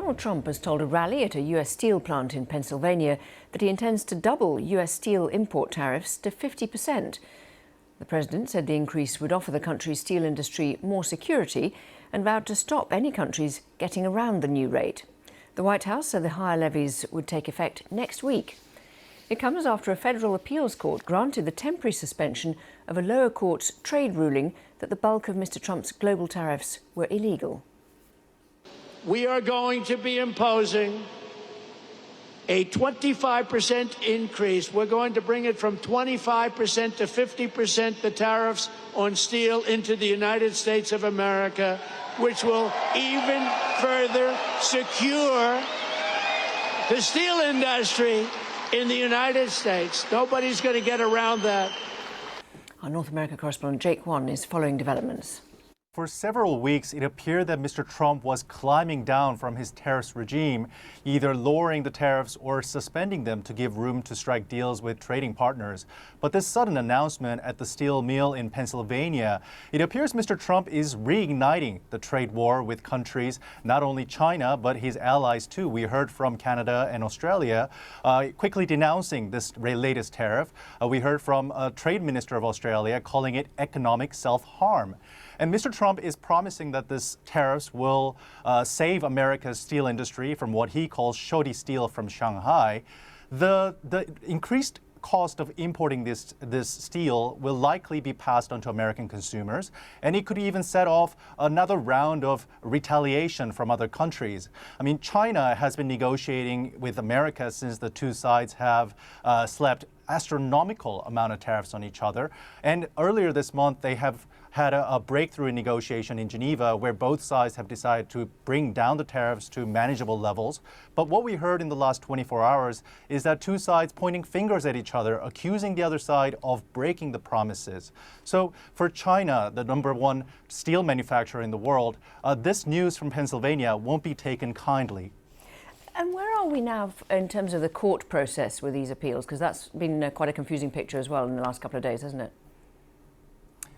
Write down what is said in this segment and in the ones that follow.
Donald Trump has told a rally at a U.S. steel plant in Pennsylvania that he intends to double U.S. steel import tariffs to 50%. The president said the increase would offer the country's steel industry more security and vowed to stop any countries getting around the new rate. The White House said the higher levies would take effect next week. It comes after a federal appeals court granted the temporary suspension of a lower court's trade ruling that the bulk of Mr. Trump's global tariffs were illegal. We are going to be imposing a 25% increase. We're going to bring it from 25% to 50%, the tariffs on steel into the United States of America, which will even further secure the steel industry in the United States. Nobody's going to get around that. Our North America correspondent Jake Wan is following developments. For several weeks, it appeared that Mr. Trump was climbing down from his tariffs regime, either lowering the tariffs or suspending them to give room to strike deals with trading partners. But this sudden announcement at the steel mill in Pennsylvania, it appears Mr. Trump is reigniting the trade war with countries, not only China, but his allies too. We heard from Canada and Australia quickly denouncing this latest tariff. We heard from a trade minister of Australia calling it economic self-harm. And Mr. Trump is promising that this tariffs will save America's steel industry from what he calls shoddy steel from Shanghai. The increased cost of importing this steel will likely be passed on to American consumers, and it could even set off another round of retaliation from other countries. I mean, China has been negotiating with America since the two sides have slapped astronomical amount of tariffs on each other. And earlier this month, they have had a breakthrough in negotiation in Geneva where both sides have decided to bring down the tariffs to manageable levels. But what we heard in the last 24 hours is that two sides pointing fingers at each other, accusing the other side of breaking the promises. So for China, the #1 steel manufacturer in the world, this news from Pennsylvania won't be taken kindly. And where are we now in terms of the court process with these appeals? Because that's been quite a confusing picture as well in the last couple of days, hasn't it?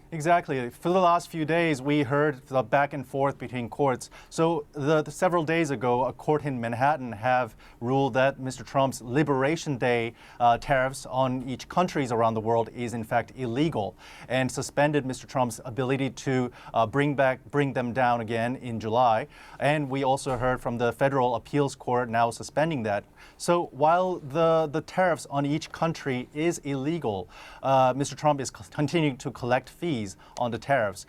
Exactly. For the last few days, we heard the back and forth between courts. So several days ago, a court in Manhattan have ruled that Mr. Trump's Liberation Day tariffs on each countries around the world is in fact illegal and suspended Mr. Trump's ability to bring them down again in July. And we also heard from the federal appeals court now suspending that. So while the tariffs on each country is illegal, Mr. Trump is continuing to collect fees on the tariffs.